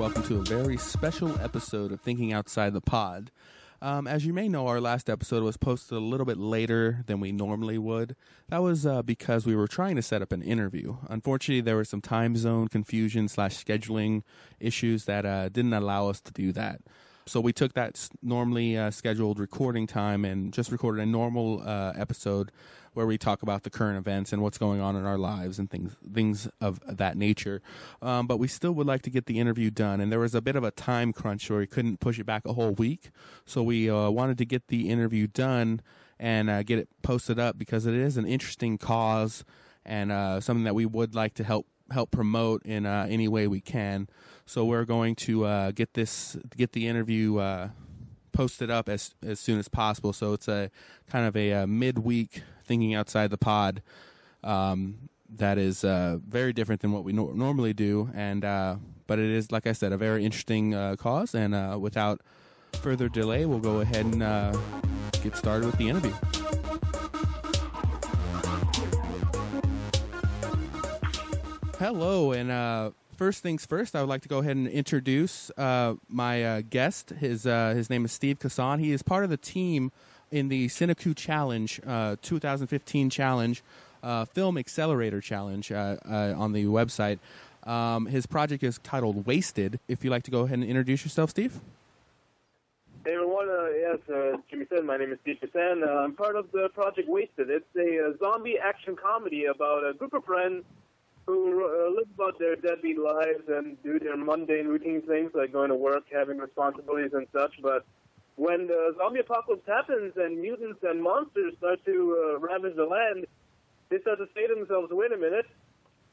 welcome to a very special episode of Thinking Outside the Pod. As you may know, our last episode was posted a little bit later than we normally would. That was because we were trying to set up an interview. Unfortunately, there was some time zone confusion / scheduling issues that didn't allow us to do that. So we took that normally scheduled recording time and just recorded a normal episode where we talk about the current events and what's going on in our lives and things of that nature. But we still would like to get the interview done. And there was a bit of a time crunch where we couldn't push it back a whole week. So we wanted to get the interview done and get it posted up because it is an interesting cause and something that we would like to help promote in any way we can. So we're going to get the interview posted up as soon as possible. So it's a kind of a midweek Thinking Outside the Pod that is very different than what we normally do, and but it is, like I said, a very interesting cause. And without further delay, we'll go ahead and get started with the interview. Hello, and first things first, I would like to go ahead and introduce my guest. His name is Steve Kasan. He is part of the team in the CineCoup Challenge, 2015 Challenge, Film Accelerator Challenge on the website. His project is titled Wasted. If you'd like to go ahead and introduce yourself, Steve. Hey everyone, yes, Jimmy said, my name is Steve Kasan. I'm part of the project Wasted. It's a zombie action comedy about a group of friends who live about their deadbeat lives and do their mundane routine things like going to work, having responsibilities and such. But when the zombie apocalypse happens and mutants and monsters start to ravage the land, they start to say to themselves, wait a minute,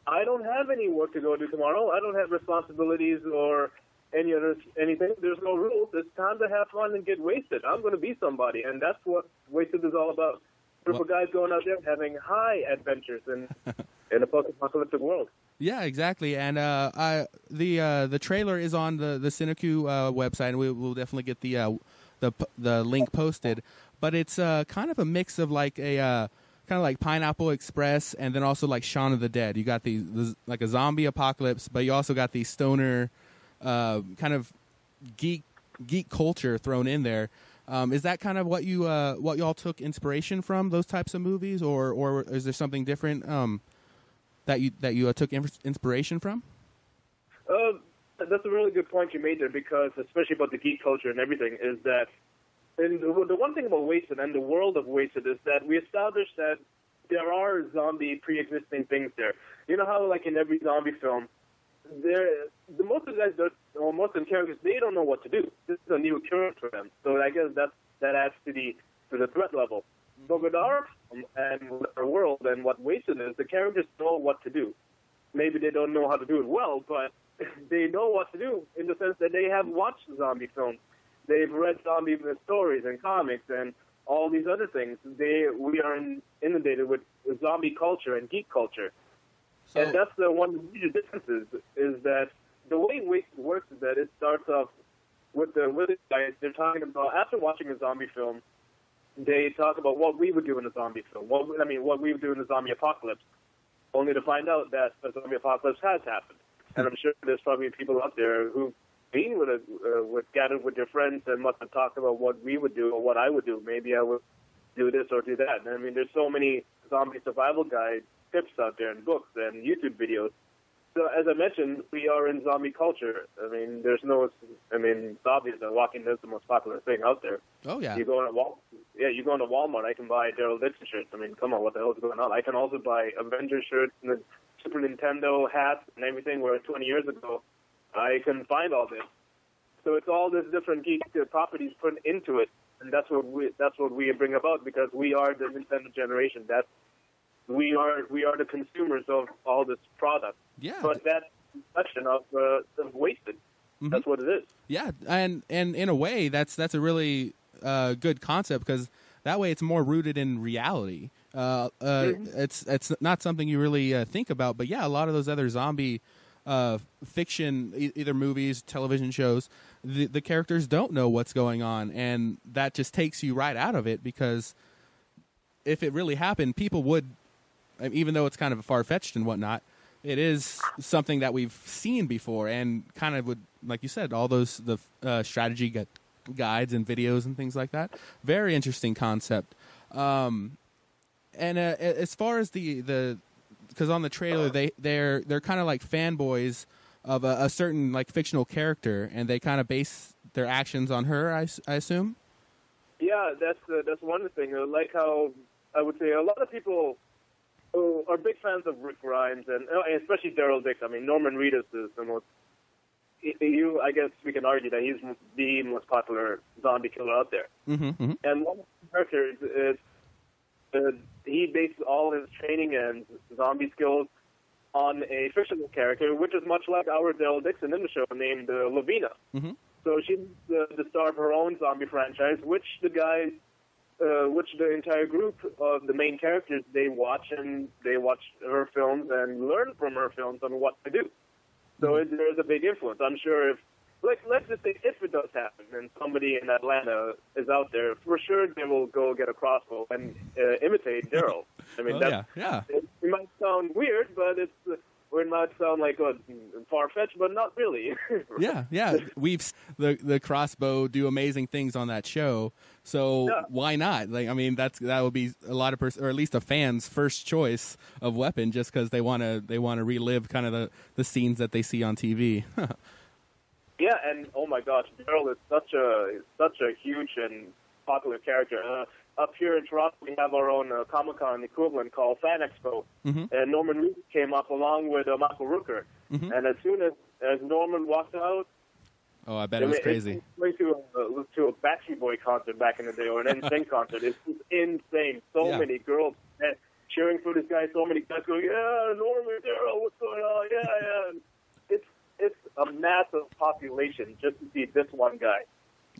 I don't have any work to go do tomorrow. I don't have responsibilities or anything. There's no rules. It's time to have fun and get wasted. I'm going to be somebody. And that's what Wasted is all about. A group of guys going out there having high adventures in a post-apocalyptic world. Yeah, exactly. And the trailer is on the CineCoup website, and we will definitely get the link posted. But it's kind of a mix of like kind of like Pineapple Express, and then also like Shaun of the Dead. You got like a zombie apocalypse, but you also got the stoner kind of geek culture thrown in there. Is that kind of what y'all took inspiration from, those types of movies, or is there something different that you took inspiration from? That's a really good point you made there, because especially about the geek culture and everything, is that the one thing about Wasted and the world of Wasted is that we established that there are zombie pre-existing things there. You know how, like in every zombie film, most of the characters, they don't know what to do. This is a new occurrence for them. So I guess that adds to the threat level. But with our film and with our world and what Wasted is, the characters know what to do. Maybe they don't know how to do it well, but they know what to do in the sense that they have watched zombie films. They've read zombie stories and comics and all these other things. We are inundated with zombie culture and geek culture. So, and that's one of the major differences, is that the way Wasted works is that it starts off with the guys. They're talking about, after watching a zombie film, they talk about what we would do in a zombie film, what we would do in a zombie apocalypse, only to find out that a zombie apocalypse has happened. And I'm sure there's probably people out there who've been gathered with their friends and must have talked about what we would do or what I would do. Maybe I would do this or do that. And I mean, there's so many zombie survival guide tips out there and books and YouTube videos. So as I mentioned, we are in zombie culture. I mean, it's obvious that Walking Dead is the most popular thing out there. Oh yeah. You go into Walmart, I can buy Daryl Dixon shirts. I mean, come on, what the hell is going on? I can also buy Avengers shirts and the Super Nintendo hats and everything, where 20 years ago I couldn't find all this. So it's all this different geek properties put into it, and that's what we bring about, because we are the Nintendo generation. We are the consumers of all this product. Yeah. But that's a reflection of Wasted. Mm-hmm. That's what it is. Yeah, and in a way, that's a really good concept, because that way it's more rooted in reality. It's not something you really think about, but yeah, a lot of those other zombie fiction, either movies, television shows, the characters don't know what's going on, and that just takes you right out of it, because if it really happened, people would, even though it's kind of far-fetched and whatnot, it is something that we've seen before, and kind of would, like you said, all those strategy guides and videos and things like that. Very interesting concept. And as far as the because on the trailer they're kind of like fanboys of a certain like fictional character, and they kind of base their actions on her. I assume. Yeah, that's one thing. Like how I would say a lot of people are big fans of Rick Grimes and especially Daryl Dix. I mean, Norman Reedus is the most. I guess we can argue that he's the most popular zombie killer out there. Mm-hmm. And one of the characters is he bases all his training and zombie skills on a fictional character, which is much like our Daryl Dixon in the show, named Lavina. Mm-hmm. So she's the star of her own zombie franchise, which the entire group of the main characters, they watch her films and learn from her films on what to do. So there's a big influence. I'm sure let's just say if it does happen and somebody in Atlanta is out there, for sure they will go get a crossbow and imitate Daryl. I mean, it might sound weird, but it might sound like far-fetched, but not really. yeah. We've the crossbow do amazing things on that show, so why not? Like, I mean, that would be a lot of or at least a fan's first choice of weapon, just because they want to relive kind of the scenes that they see on TV. Yeah, and oh my gosh, Daryl is such a huge and popular character. Up here in Toronto, we have our own Comic-Con equivalent called Fan Expo, and Norman Reedus came up along with Michael Rooker. Mm-hmm. And as soon as Norman walked out, I bet it was crazy. Went to a Backstreet Boy concert back in the day, or an NSYNC concert. It's just insane. So many girls cheering for this guy. So many guys going, "Yeah, Norman, Daryl, what's going on? Yeah." It's a massive population just to see this one guy.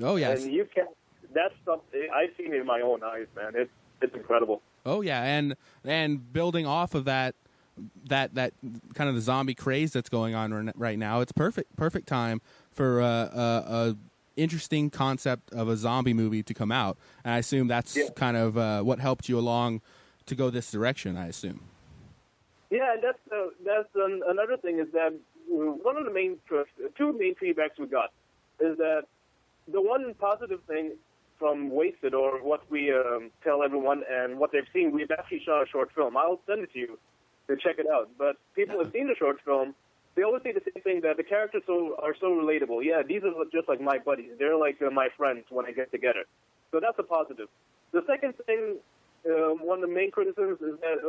Oh yes, and you can't. That's something I've seen it in my own eyes, man. It's incredible. Oh yeah, and building off of that kind of the zombie craze that's going on right now, it's perfect time for a interesting concept of a zombie movie to come out. And I assume that's kind of what helped you along to go this direction. I assume. Yeah, and that's another thing is that one of the two main feedbacks we got is that the one positive thing from Wasted, or what we tell everyone and what they've seen, we've actually shot a short film. I'll send it to you to check it out. But people have seen the short film. They always say the same thing, that the characters are so relatable. Yeah, these are just like my buddies. They're like my friends when I get together. So that's a positive. The second thing, one of the main criticisms is that,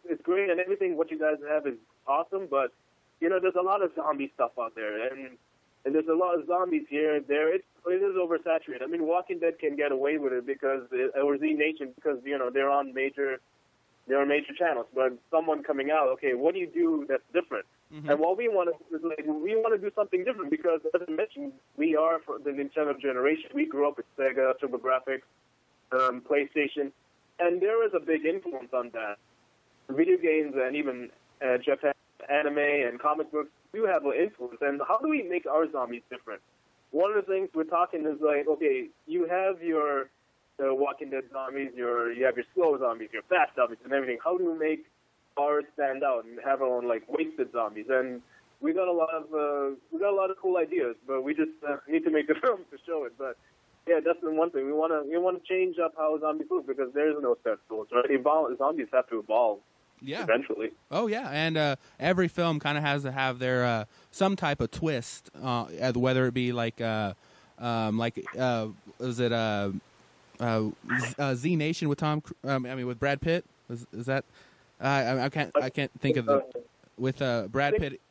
it's great and everything. What you guys have is awesome, but there's a lot of zombie stuff out there, and there's a lot of zombies here and there. It is oversaturated. I mean, Walking Dead can get away with it or Z Nation, because they're on major channels. But someone coming out, okay, what do you do that's different? Mm-hmm. And what we want to do something different, because as I mentioned, we are from the Nintendo generation. We grew up with Sega, TurboGrafx, PlayStation, and there is a big influence on that. Video games and even Japan anime and comic books do have an influence. And how do we make our zombies different? One of the things we're talking is like, okay, you have your Walking Dead zombies, you have your slow zombies, your fast zombies, and everything. How do we make ours stand out and have our own like wasted zombies? And we got a lot of cool ideas, but we just need to make the film to show it. But yeah, that's the one thing we want to change up how zombies look, because there is no set rules, right? Zombies have to evolve. Yeah. Eventually. Oh yeah, and every film kind of has to have their some type of twist, whether it be like is it Z Nation with with Brad Pitt? Is that I can't think of with Brad Pitt.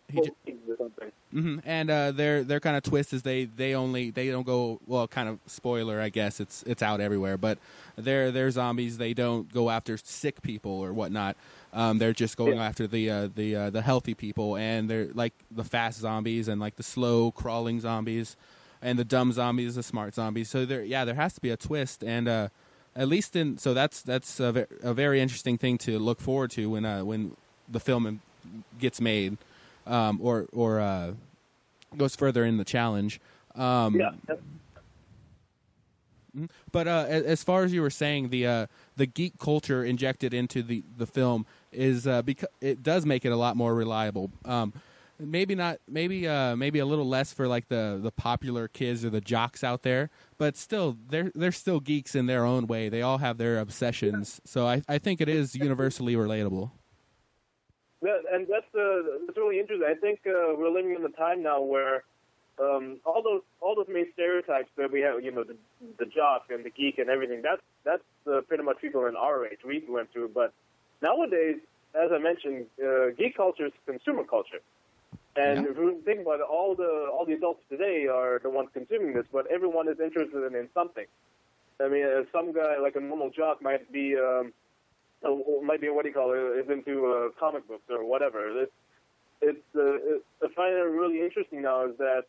And their kind of twist is they don't go, well, kind of spoiler, I guess it's out everywhere, but they're zombies. They don't go after sick people or whatnot. They're just going after the healthy people, and they're like the fast zombies and like the slow crawling zombies, and the dumb zombies, the smart zombies. So there has to be a twist, and at least that's a very interesting thing to look forward to when the film gets made, or goes further in the challenge. Mhm. But as far as you were saying, the geek culture injected into the film is because it does make it a lot more reliable. Maybe not, maybe a little less for like the popular kids or the jocks out there, but still they're still geeks in their own way. They all have their obsessions, so I think it is universally relatable. And that's really interesting. I think we're living in a time now where all those main stereotypes that we have, the jock and the geek and everything. That's pretty much people in our age we went through. But nowadays, as I mentioned, geek culture is consumer culture. And if we think about it, all the adults today are the ones consuming this, but everyone is interested in something. I mean, some guy like a normal jock might be what do you call it? Is into comic books or whatever. I find it really interesting now is that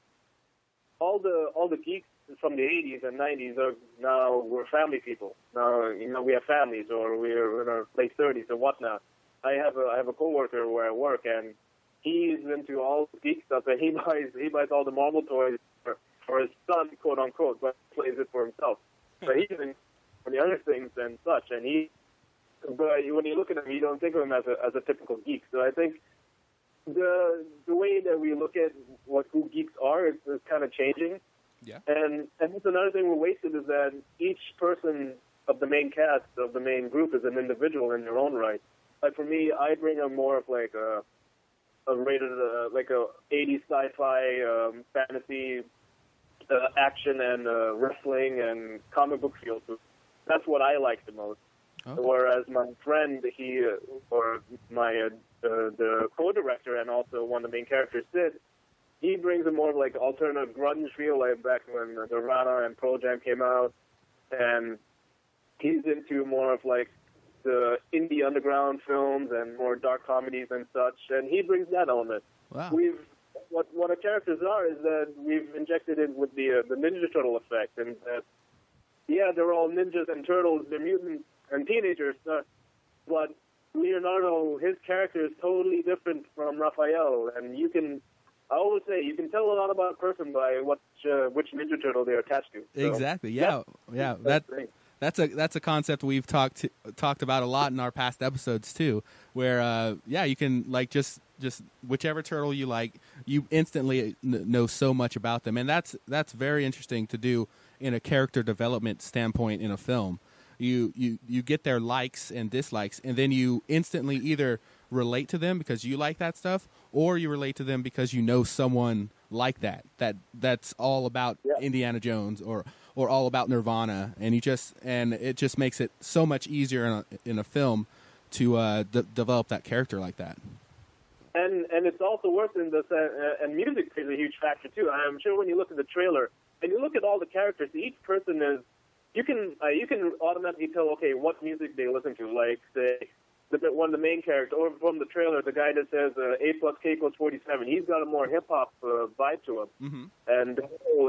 all the geeks from the 80s and 90s are now we're family people. Now we have families or we're in our late 30s or whatnot. I have a coworker where I work and he's into all the geek stuff, and he buys all the Marvel toys for his son, quote unquote, but plays it for himself. But he's into the other things and such, but when you look at him, you don't think of him as a typical geek. So I think the way that we look at who geeks are is kind of changing. Yeah. And that's another thing we're wasted is that each person of the main cast of the main group is an individual in their own right. Like for me, I bring up more of like a rated like a 80s sci-fi fantasy action and wrestling and comic book feel. So that's what I like the most. Okay. Whereas my friend, the co-director and also one of the main characters, Sid, he brings a more of like alternative grunge feel, like back when Nirvana and Pearl Jam came out, and he's into more of like the indie underground films and more dark comedies and such, and he brings that element. Wow. What our characters are is that we've injected it with the Ninja Turtle effect, and that they're all ninjas and turtles, they're mutants and teenagers, but Leonardo, his character is totally different from Raphael, and I always say you can tell a lot about a person by which Ninja Turtle they're attached to. So, exactly. Yeah. That's a concept we've talked about a lot in our past episodes too, where you can like just whichever turtle you like, you instantly know so much about them, and that's very interesting to do in a character development standpoint in a film. You get their likes and dislikes, and then you instantly either relate to them because you like that stuff, or you relate to them because you know someone like that's all about Indiana Jones or all about Nirvana, and it just makes it so much easier in a film to develop that character like that. And it's also worth in this, and music plays a huge factor too. I'm sure when you look at the trailer and you look at all the characters, each person is. You can automatically tell, okay, what music they listen to. Like, one of the main characters, or from the trailer, the guy that says A plus K plus 47, he's got a more hip-hop vibe to him. Mm-hmm. And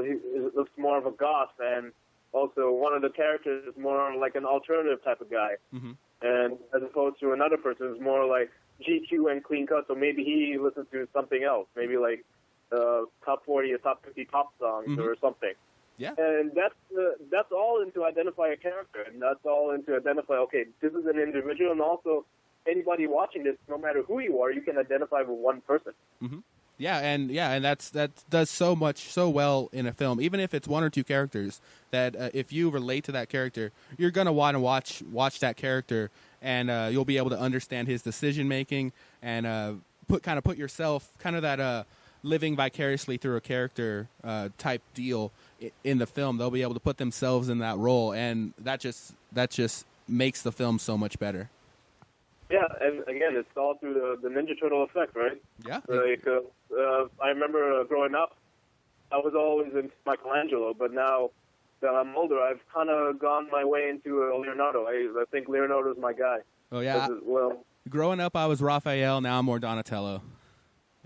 he looks more of a goth, and also one of the characters is more like an alternative type of guy. Mm-hmm. And as opposed to another person who's more like GQ and clean cut, so maybe he listens to something else, maybe like top 40 or top 50 pop songs mm-hmm. or something. Yeah, and that's all into identify a character, and that's all into identify. Okay, this is an individual, and also anybody watching this, no matter who you are, you can identify with one person. Mm-hmm. And that does so well in a film, even if it's one or two characters. That if you relate to that character, you're gonna want to watch that character, and you'll be able to understand his decision making and put yourself kind of that living vicariously through a character type deal in the film. They'll be able to put themselves in that role, and that just makes the film so much better. Yeah, and again, it's all through the Ninja Turtle effect, right? Yeah. Like, I remember growing up, I was always into Michelangelo, but now that I'm older, I've kind of gone my way into Leonardo. I think Leonardo's my guy. Oh, yeah. Growing up, I was Raphael. Now I'm more Donatello.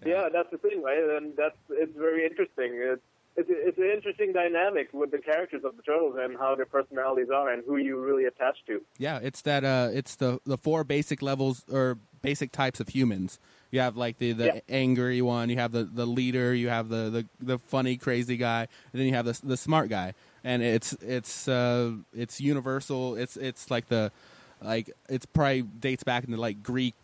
Yeah, that's the thing, right? And it's very interesting. It's an interesting dynamic with the characters of the turtles and how their personalities are and who you really attach to. Yeah, it's that. It's the four basic levels or basic types of humans. You have like the angry one. You have the leader. You have the funny crazy guy, and then you have the smart guy. and it's universal. It's like it's probably dates back into like Greek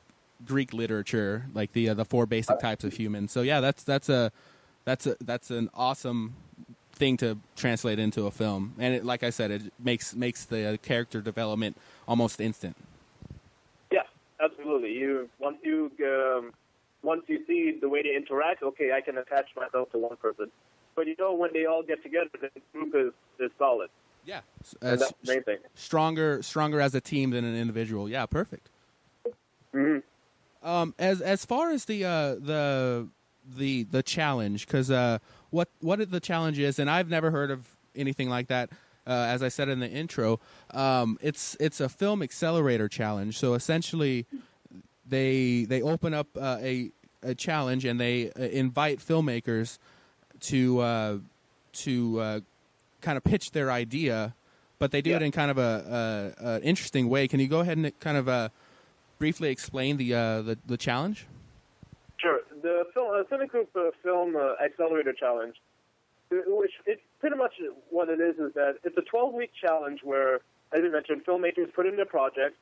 literature, like the 4 basic types of humans. So yeah, that's an awesome thing to translate into a film, and like I said, it makes the character development almost instant. Yeah, absolutely. Once you see the way they interact, okay, I can attach myself to one person. But when they all get together, the group is solid. Yeah, and that's the main thing. Stronger as a team than an individual. Yeah, perfect. Mm-hmm. As far as the challenge, because what the challenge is, and I've never heard of anything like that. As I said in the intro, it's a film accelerator challenge. So essentially, they open up a challenge and they invite filmmakers to kind of pitch their idea, but they do it in kind of a interesting way. Can you go ahead and kind of briefly explain the challenge? Sure. The CineCoup Film Accelerator Challenge, which it's pretty much what it is that it's a 12-week challenge where, as you mentioned, filmmakers put in their projects,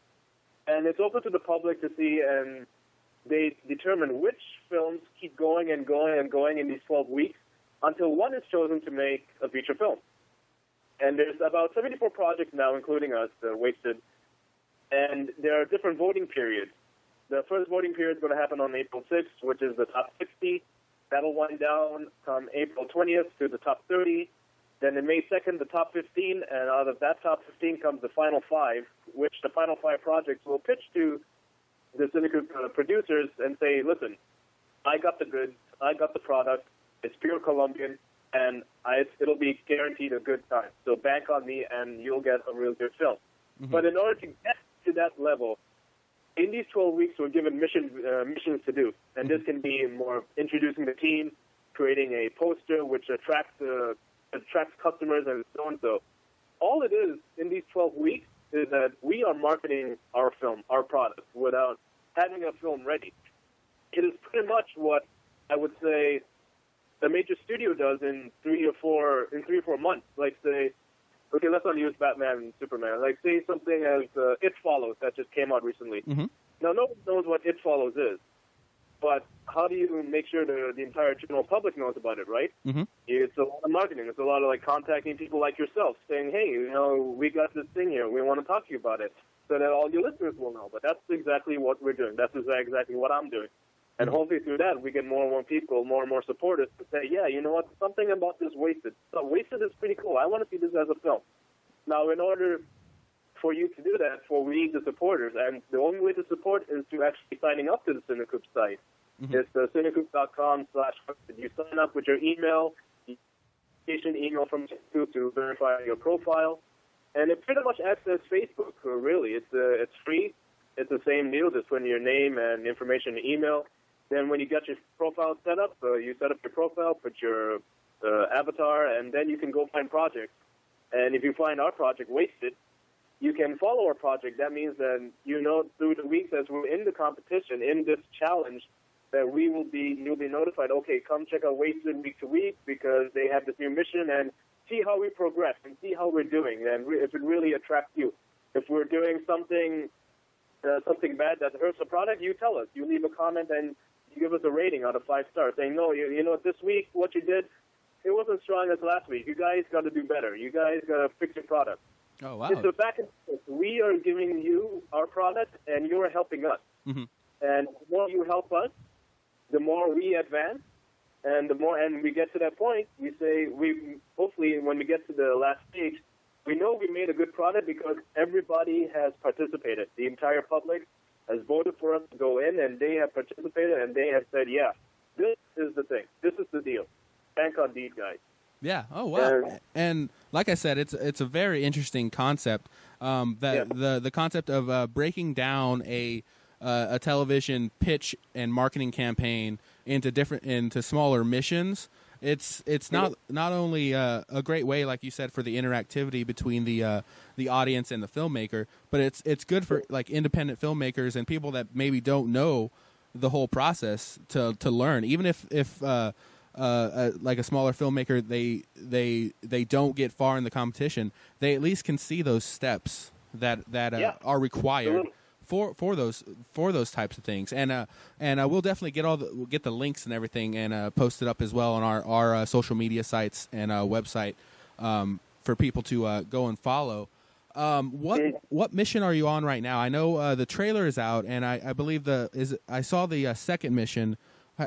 and it's open to the public to see, and they determine which films keep going and going and going in these 12 weeks until one is chosen to make a feature film. And there's about 74 projects now, including us, Wasted, and there are different voting periods. The first voting period is going to happen on April 6th, which is the top 60. That'll wind down from April 20th to the top 30. Then in May 2nd, the top 15, and out of that top 15 comes the final 5, which the final 5 projects will pitch to the CineCoup producers and say, listen, I got the goods, I got the product, it's pure Colombian, and it'll be guaranteed a good time. So bank on me, and you'll get a real good film. Mm-hmm. But in order to get to that level, in these 12 weeks, we're given missions to do. And this can be more introducing the team, creating a poster which attracts customers, and so on. So all it is in these 12 weeks is that we are marketing our film, our product, without having a film ready. It is pretty much what I would say a major studio does in 3 or 4 months. Like, say, okay, let's not use Batman and Superman. Like, say something as It Follows that just came out recently. Mm-hmm. Now, no one knows what It Follows is, but how do you make sure the entire general public knows about it, right? Mm-hmm. It's a lot of marketing. It's a lot of, like, contacting people like yourself, saying, hey, we got this thing here. We want to talk to you about it, so that all your listeners will know. But that's exactly what we're doing. That's exactly what I'm doing. And hopefully through that, we get more and more people, more and more supporters to say, yeah, you know what, something about this Wasted. So Wasted is pretty cool. I want to see this as a film. Now, in order for you to do that, we need the supporters. And the only way to support is to actually signing up to the CineCoup site. Mm-hmm. It's cinecoup.com/. You sign up with your email, email from CineCoup to verify your profile. And it pretty much acts as Facebook, really. It's free. It's the same deal. Just put in your name and information in email. Then when you get your profile set up, you set up your profile, put your avatar, and then you can go find projects. And if you find our project Wasted, you can follow our project. That means that through the weeks as we're in the competition, in this challenge, that you'll be notified, okay, come check out Wasted week to week because they have this new mission, and see how we progress and see how we're doing. And if it really attracts you. If we're doing something bad that hurts the product, you tell us. You leave a comment and you give us a rating out of 5 stars saying, no, this week what you did, it wasn't strong as last week. You guys got to do better. You guys got to fix your product. Oh, wow. It's a back and forth. We are giving you our product, and you're helping us. Mm-hmm. And the more you help us, the more we advance, and we get to that point, we say, hopefully when we get to the last stage, we know we made a good product because everybody has participated. The entire public has voted for us to go in, and they have participated, and they have said, yeah, this is the thing. This is the deal. Bank on these guys. Yeah. Oh, wow. And like I said, it's a very interesting concept. The concept of breaking down a television pitch and marketing campaign into smaller missions. It's not only a great way, like you said, for the interactivity between the audience and the filmmaker, but it's good for like independent filmmakers and people that maybe don't know the whole process to learn. Even if like a smaller filmmaker, they don't get far in the competition, they at least can see those steps that are required for those types of things. And we'll definitely we'll get the links and everything and post it up as well on our social media sites and website for people to go and follow. What mission are you on right now? I know the trailer is out, and I believe I saw the second mission.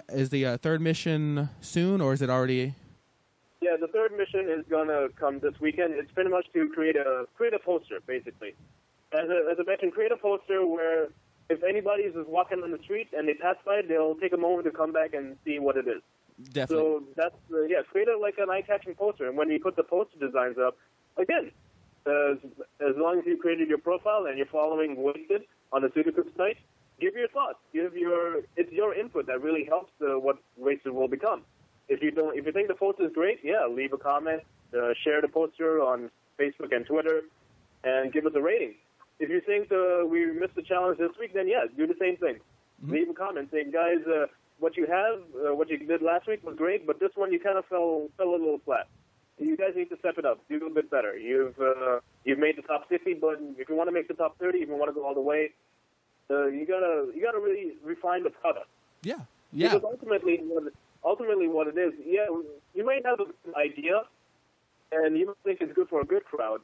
Is the third mission soon, or is it already? Yeah, the third mission is gonna come this weekend. It's pretty much to create a poster, basically. As I mentioned, create a poster where if anybody is just walking on the street and they pass by, they'll take a moment to come back and see what it is. Definitely. So that's create like an eye-catching poster, and when you put the poster designs up, again, as long as you created your profile and you're following Wasted on the CineCoup site, give your thoughts. It's your input that really helps what Wasted will become. If you think the poster is great, leave a comment, share the poster on Facebook and Twitter, and give us a rating. If you think we missed the challenge this week, then do the same thing. Mm-hmm. Leave a comment saying, guys, what you did last week was great, but this one you kind of fell a little flat. You guys need to step it up, do a bit better. You've made the top 50, but if you want to make the top 30, if you want to go all the way, you gotta really refine the product. Yeah. Because ultimately what it is, you might have an idea, and you might think it's good for a good crowd,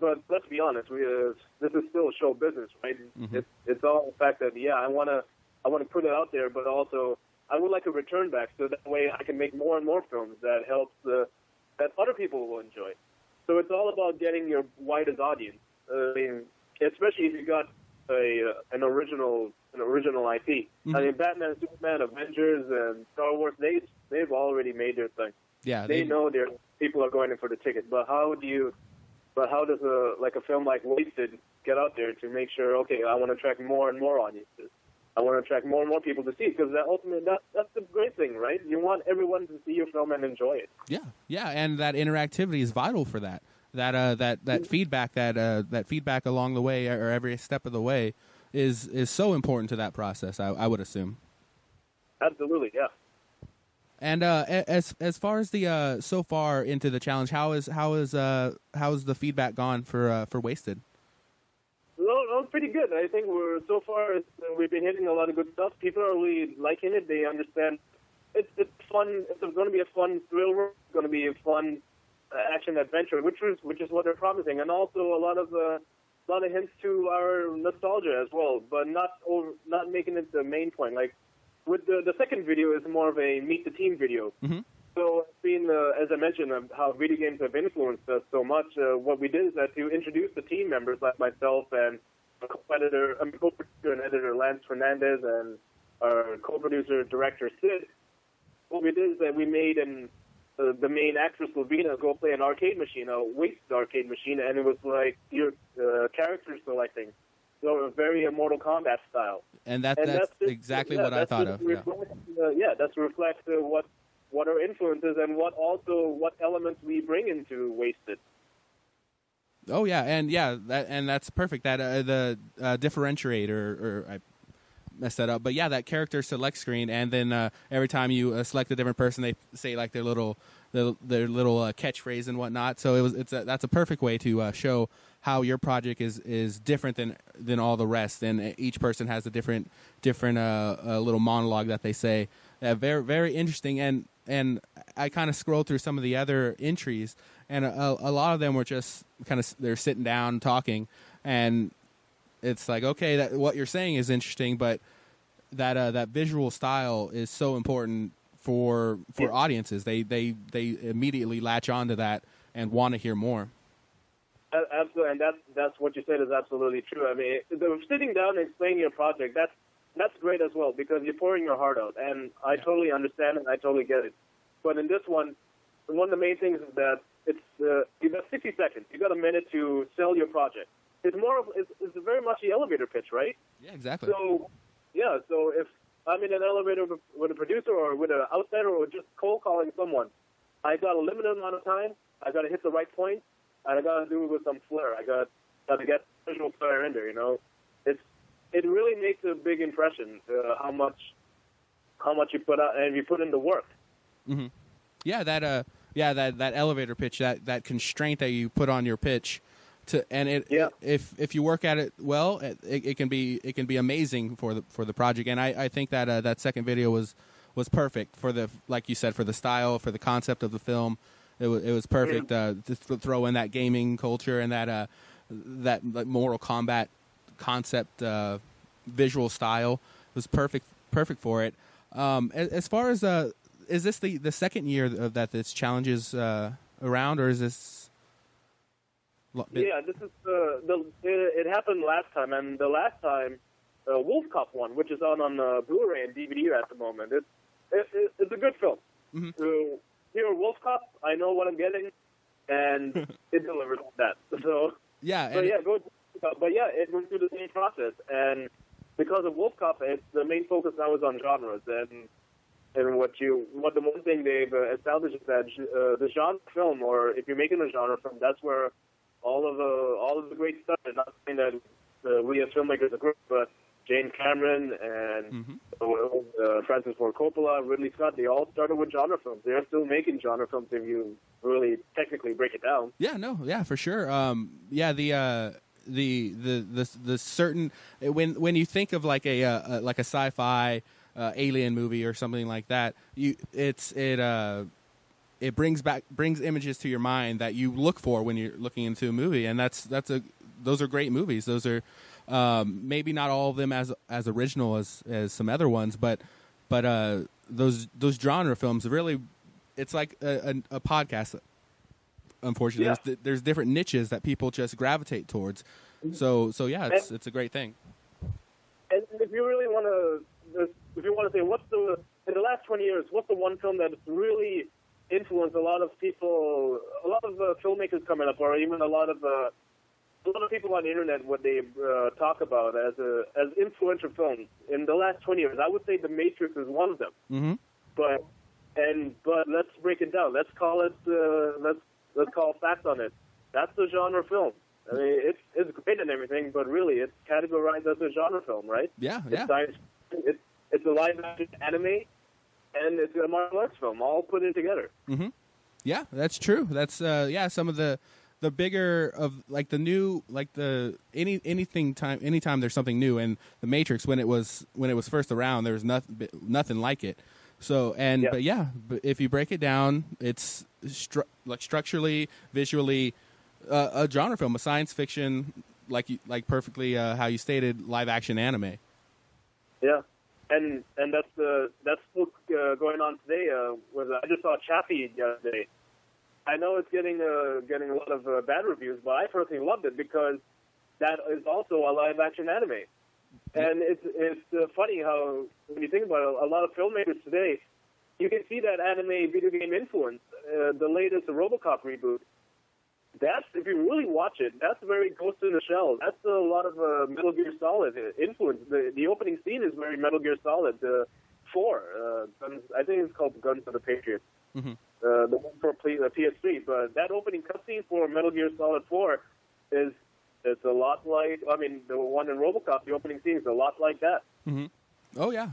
but let's be honest, this is still show business, right? Mm-hmm. It's all the fact that I want to put it out there, but also I would like a return back, so that way I can make more and more films that helps that other people will enjoy. So it's all about getting your widest audience. Especially if you got an original IP. Mm-hmm. I mean, Batman, Superman, Avengers, and Star Wars, they've already made their thing. Yeah, they know their people are going in for the ticket. But how does a film like Wasted get out there to make sure? Okay, I want to attract more and more audiences. I want to attract more and more people to see it, because that's the great thing, right? You want everyone to see your film and enjoy it. Yeah, and that interactivity is vital for that. That feedback that feedback along the way, or every step of the way, is so important to that process. I would assume. Absolutely, yeah. And as far as the so far into the challenge, how is the feedback gone for Wasted? Well, pretty good. I think we've been hitting a lot of good stuff. People are really liking it. They understand it's fun. It's going to be a fun thriller. It's going to be a fun action adventure, which is what they're promising, and also a lot of hints to our nostalgia as well, but not making it the main point. Like with the second video is more of a meet the team video. Mm-hmm. So it's been, as I mentioned, how video games have influenced us so much. What we did is that to introduce the team members like myself and co-producer and editor Lance Fernandez and our co-producer director Sid. What we did is that we made the main actress Lavina go play an arcade machine, a Wasted arcade machine, and it was like your character selecting. So a very Mortal Kombat style. And that's exactly what I thought of. That's reflects what our influence is and what elements we bring into Wasted. Oh and that's perfect. That the differentiator, or I messed that up, but that character select screen, and then every time you select a different person, they say like their little catchphrase and whatnot. So that's a perfect way to show how your project is different than all the rest, and each person has a different little monologue that they say. Very very interesting, and I kind of scrolled through some of the other entries, and a lot of them were just kind of they're sitting down talking, and it's like, okay, that what you're saying is interesting, but that visual style is so important for audiences. They immediately latch onto that and want to hear more. Absolutely, and that's what you said is absolutely true. I mean, sitting down and explaining your project, that's great as well, because you're pouring your heart out, and I totally understand it, I totally get it. But in this one of the main things is that you got 60 seconds, you got a minute to sell your project. It's very much the elevator pitch, right? Yeah, exactly. So if I'm in an elevator with a producer or with an outsider or just cold calling someone, I got a limited amount of time, I got to hit the right point, and I got to do it with some flair. I got to get visual flair in there, you know. It really makes a big impression how much you put out, and you put in the work. Mm-hmm. that elevator pitch, that constraint that you put on your pitch, if you work at it well, it can be amazing for the project. And I think that that second video was perfect for the, like you said, for the style, for the concept of the film. It was perfect to throw in that gaming culture and that like Mortal Kombat concept visual style. It was perfect for it. As far as is this the second year that this challenge is around, or is this? Yeah, this is it happened last time, and the last time Wolf Cop won, which is on Blu-ray and DVD at the moment. It's a good film. Mm-hmm. Here, Wolf Cop, I know what I'm getting, and it delivers that. So yeah, go. But yeah, it went through the same process, and because of Wolf Cop, the main focus now is on genres, and what the one thing they've established is that the genre film, or if you're making a genre film, that's where all of the great stuff. And not saying that we as filmmakers are great, but Jane Cameron and Francis Ford Coppola, Ridley Scott, they all started with genre films. They're still making genre films if you really technically break it down. Yeah, for sure. The certain when you think of like a sci-fi alien movie or something like that, it brings images to your mind that you look for when you're looking into a movie, and those are great movies. Those are maybe not all of them as original as some other ones, but those genre films really, it's like a podcast. Unfortunately, there's different niches that people just gravitate towards. So yeah, it's a great thing. And if you really want to, say in the last 20 years, what's the one film that has really influenced a lot of people, a lot of filmmakers coming up, or even a lot of people on the internet, what they talk about as influential films in the last 20 years? I would say The Matrix is one of them. Mm-hmm. But let's break it down. Let's call facts on it. That's a genre film. I mean, it's great and everything, but really, it's categorized as a genre film, right? Yeah. It's a live-action anime, and it's a martial arts film, all put in together. Mm-hmm. Yeah, that's true. That's some of the bigger of like the new, like the anytime there's something new. And The Matrix, when it was first around, there was nothing like it. So but if you break it down, it's structurally, visually, a genre film, a science fiction, like perfectly how you stated, live action anime. Yeah, and that's what's going on today. I just saw Chappie the other day. I know it's getting a lot of bad reviews, but I personally loved it because that is also a live action anime. And it's funny how, when you think about it, a lot of filmmakers today, you can see that anime video game influence. The latest RoboCop reboot, that's, if you really watch it, that's very Ghost in the Shell. That's a lot of Metal Gear Solid influence. The opening scene is very Metal Gear Solid 4. I think it's called Guns of the Patriots. Mm-hmm. The one for PS3. But that opening cutscene for Metal Gear Solid 4 is... It's a lot like, I mean, the one in RoboCop, the opening scene is a lot like that. Mm-hmm. Oh yeah.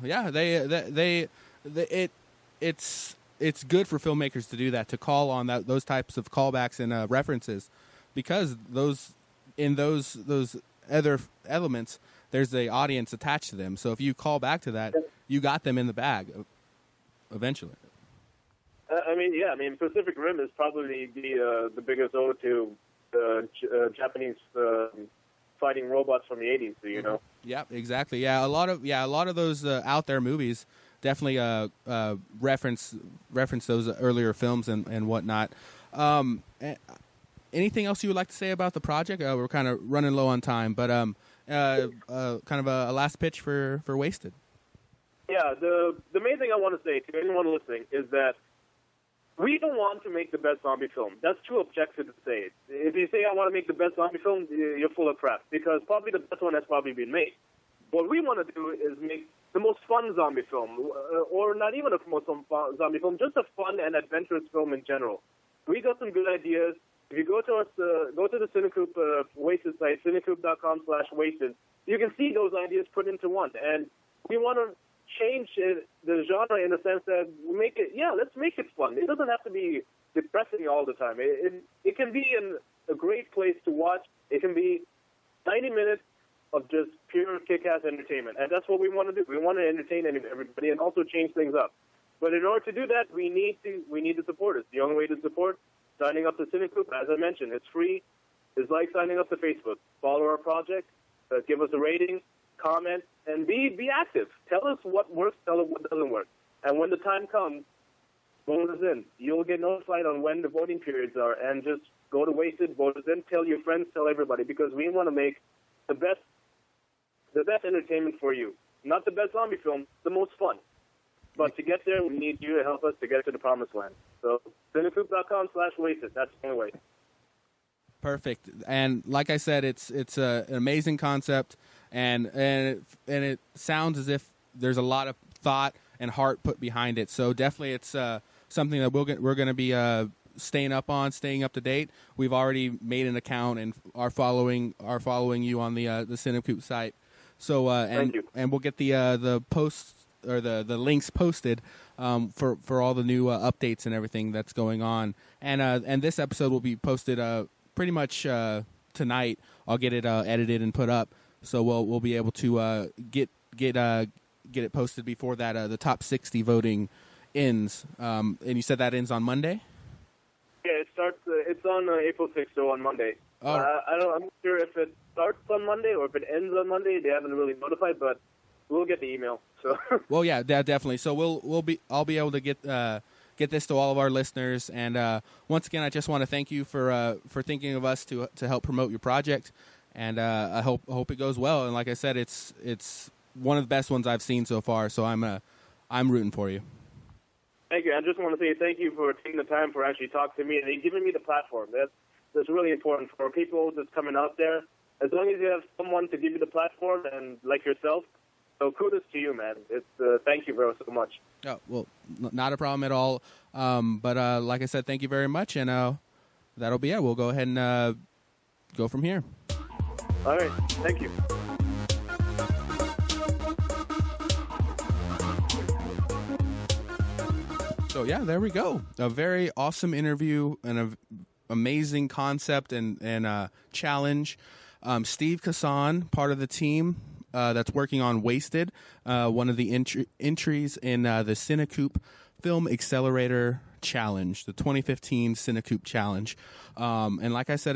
It's good for filmmakers to do that, to call on those types of callbacks and references, because those other elements, there's the audience attached to them. So if you call back to that, you got them in the bag eventually. I mean, Pacific Rim is probably the biggest ode to Japanese fighting robots from the 80s, you know. Yeah, exactly. Yeah, a lot of those out there movies definitely reference those earlier films and whatnot. Anything else you would like to say about the project? We're kind of running low on time, but kind of a last pitch for Wasted. Yeah, the main thing I want to say to anyone listening is that we don't want to make the best zombie film. That's too objective to say. If you say I want to make the best zombie film, you're full of crap, because probably the best one has probably been made. What we want to do is make the most fun zombie film, or not even a most fun zombie film, just a fun and adventurous film in general. We got some good ideas. If you go to the CineCoup Wasted site, cinecoup.com/wasted, you can see those ideas put into one. And we want to change the genre in the sense that we make it, let's make it fun. It doesn't have to be depressing all the time. It can be a great place to watch. It can be 90 minutes of just pure kick-ass entertainment, and that's what we want to do. We want to entertain everybody and also change things up. But in order to do that, we need to support us. The only way to support, signing up to CineCoup, as I mentioned, it's free. It's like signing up to Facebook. Follow our project, give us a rating, comment, and be active. Tell us what works, tell us what doesn't work. And when the time comes, vote us in. You'll get notified on when the voting periods are, and just go to Wasted, vote us in, tell your friends, tell everybody, because we want to make the best entertainment for you. Not the best zombie film, the most fun. But to get there, we need you to help us to get to the promised land. So, cinecoup.com/wasted. That's the only way. Perfect. And like I said, it's an amazing concept, and it sounds as if there's a lot of thought and heart put behind it. So definitely, it's something that we're going to be staying up to date. We've already made an account and are following you on the CineCoup site. So Thank you. And we'll get the posts or the links posted for all the new updates and everything that's going on. And this episode will be posted pretty much tonight. I'll get it edited and put up, so we'll be able to get it posted before that the top 60 voting ends. And you said that ends on Monday? Yeah, it starts. It's on April 6th, so on Monday. Oh. I'm not sure if it starts on Monday or if it ends on Monday. They haven't really notified, but we'll get the email. So. Well, yeah, definitely. So I'll be able to get this to all of our listeners. And once again, I just want to thank you for thinking of us to help promote your project. And I hope it goes well. And like I said, it's one of the best ones I've seen so far. So I'm rooting for you. Thank you. I just want to say thank you for taking the time for actually talking to me and giving me the platform. That's really important for people that's coming out there. As long as you have someone to give you the platform, and like yourself, so kudos to you, man. It's thank you very so much. Oh, well, not a problem at all. But like I said, thank you very much, and that'll be it. We'll go ahead and go from here. All right. Thank you. So yeah, there we go. A very awesome interview and an amazing concept and challenge. Steve Kasan, part of the team that's working on Wasted, one of the entries in the CineCoup Film Accelerator Challenge, the 2015 CineCoup Challenge. And like I said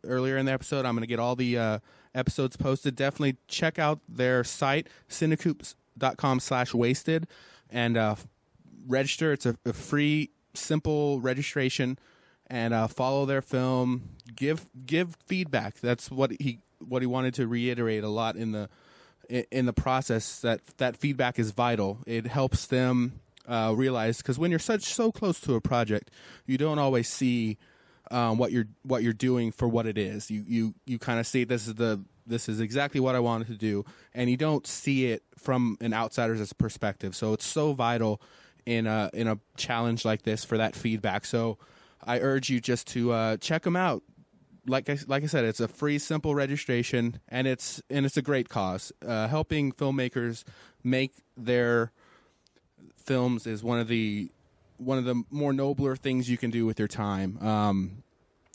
earlier in the episode, I'm going to get all the episodes posted. Definitely check out their site, cinecoup.com/wasted, and register. It's a free, simple registration, and follow their film. Give feedback. That's what he wanted to reiterate a lot in the process. That feedback is vital. It helps them realize, because when you're so close to a project, you don't always see what you're doing for what it is. You kind of see this is exactly what I wanted to do, and you don't see it from an outsider's perspective. So it's so vital in a challenge like this for that feedback. So I urge you just to check them out. Like I said, it's a free, simple registration, and it's a great cause. Helping filmmakers make their films is one of the more nobler things you can do with your time.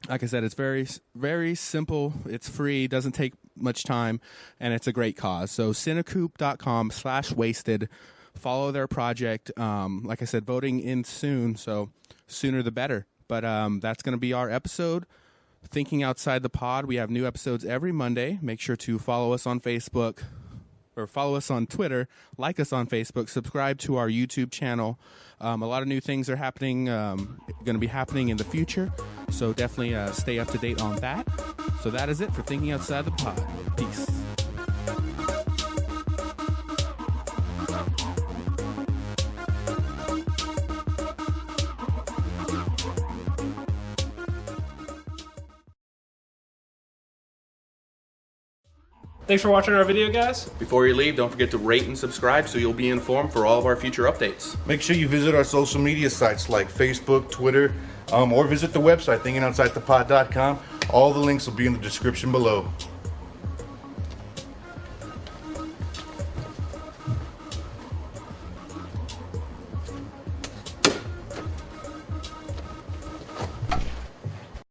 Like I said, it's very, very simple. It's free, doesn't take much time, and it's a great cause. So cinecoup.com/wasted. Follow their project. Like I said, voting in soon, so sooner the better. But that's going to be our episode. Thinking Outside the Pod. We have new episodes every Monday. Make sure to follow us on Facebook, or follow us on Twitter, like us on Facebook, subscribe to our YouTube channel. A lot of new things are happening, going to be happening in the future, so definitely stay up to date on that. So that is it for Thinking Outside the Pod. Peace. Thanks for watching our video, guys. Before you leave, don't forget to rate and subscribe so you'll be informed for all of our future updates. Make sure you visit our social media sites like Facebook, Twitter, or visit the website, thinkingoutsidethepod.com. All the links will be in the description below.